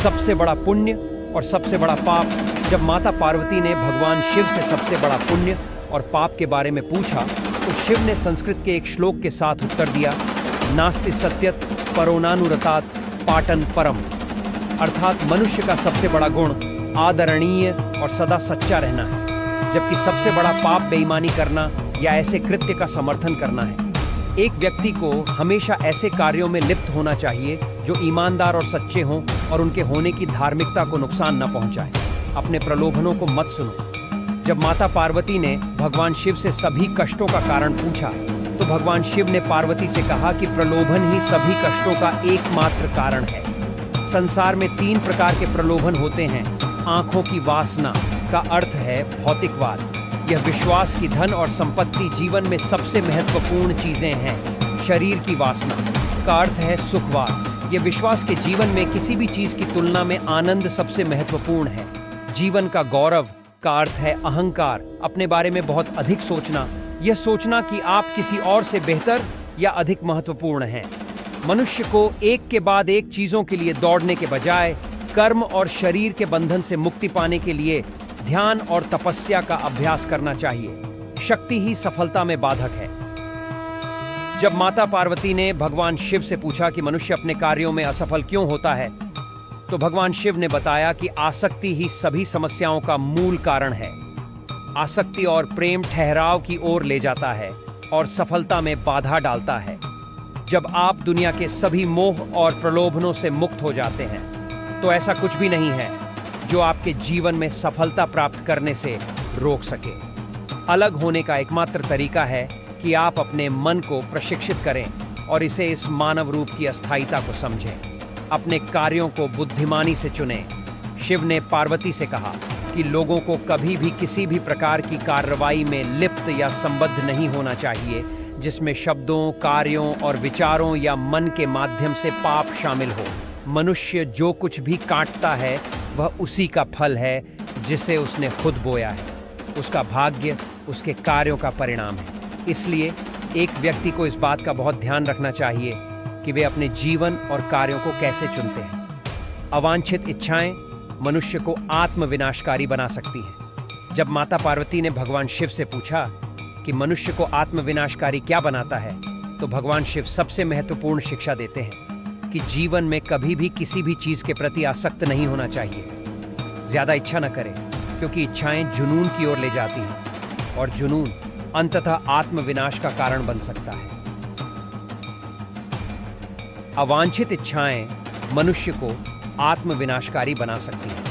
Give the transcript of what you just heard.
सबसे बड़ा पुण्य और सबसे बड़ा पाप। जब माता पार्वती ने भगवान शिव से सबसे बड़ा पुण्य और पाप के बारे में पूछा तो शिव ने संस्कृत के एक श्लोक के साथ उत्तर दिया, नास्ति सत्यत परोनानुरतात् पाटन परम, अर्थात मनुष्य का सबसे बड़ा गुण आदरणीय और सदा सच्चा रहना है, जबकि सबसे बड़ा पाप बेईमानी करना या ऐसे कृत्य का समर्थन करना है। एक व्यक्ति को हमेशा ऐसे कार्यों में लिप्त होना चाहिए जो ईमानदार और सच्चे हों और उनके होने की धार्मिकता को नुकसान न पहुंचाए। अपने प्रलोभनों को मत सुनो। जब माता पार्वती ने भगवान शिव से सभी कष्टों का कारण पूछा तो भगवान शिव ने पार्वती से कहा कि प्रलोभन ही सभी कष्टों का एकमात्र कारण है। संसार में 3 प्रकार के प्रलोभन होते हैं। आंखों की वासना का अर्थ है भौतिकवाद। यह विश्वास की धन और संपत्ति जीवन में सबसे महत्वपूर्ण चीजें हैं। शरीर की वासना का अर्थ है सुखवाद। यह विश्वास के जीवन में किसी भी चीज की तुलना में आनंद सबसे महत्वपूर्ण है। जीवन का गौरव का अर्थ है अहंकार, अपने बारे में बहुत अधिक सोचना, यह सोचना कि आप किसी और से बेहतर या अधिक महत्वपूर्ण हैं। मनुष्य को एक के बाद एक चीजों के लिए दौड़ने के बजाय कर्म और शरीर के बंधन से मुक्ति पाने के लिए ध्यान और तपस्या का अभ्यास करना चाहिए। शक्ति ही सफलता में बाधक है। जब माता पार्वती ने भगवान शिव से पूछा कि मनुष्य अपने कार्यों में असफल क्यों होता है, तो भगवान शिव ने बताया कि आसक्ति ही सभी समस्याओं का मूल कारण है। आसक्ति और प्रेम ठहराव की ओर ले जाता है और सफलता में बाधा डालता है। जब आप दुनिया के सभी मोह और प्रलोभनों से मुक्त हो जाते हैं तो ऐसा कुछ भी नहीं है जो आपके जीवन में सफलता प्राप्त करने से रोक सके। अलग होने का एकमात्र तरीका है कि आप अपने मन को प्रशिक्षित करें और इसे इस मानव रूप की अस्थायीता को समझें। अपने कार्यों को बुद्धिमानी से चुनें। शिव ने पार्वती से कहा कि लोगों को कभी भी किसी भी प्रकार की कार्रवाई में लिप्त या संबद्ध नहीं होना चाहिए जिसमें शब्दों, कार्यों और विचारों या मन के माध्यम से पाप शामिल हो। मनुष्य जो कुछ भी काटता है वह उसी का फल है जिसे उसने खुद बोया है। उसका भाग्य उसके कार्यों का परिणाम है। इसलिए एक व्यक्ति को इस बात का बहुत ध्यान रखना चाहिए कि वे अपने जीवन और कार्यों को कैसे चुनते हैं। अवांछित इच्छाएं मनुष्य को आत्मविनाशकारी बना सकती हैं। जब माता पार्वती ने भगवान शिव से पूछा कि मनुष्य को आत्मविनाशकारी क्या बनाता है, तो भगवान शिव सबसे महत्वपूर्ण शिक्षा देते हैं कि जीवन में कभी भी किसी भी चीज के प्रति आसक्त नहीं होना चाहिए। ज्यादा इच्छा न करें, क्योंकि इच्छाएं जुनून की ओर ले जाती हैं और जुनून अंततः आत्मविनाश का कारण बन सकता है। अवांछित इच्छाएं मनुष्य को आत्मविनाशकारी बना सकती हैं।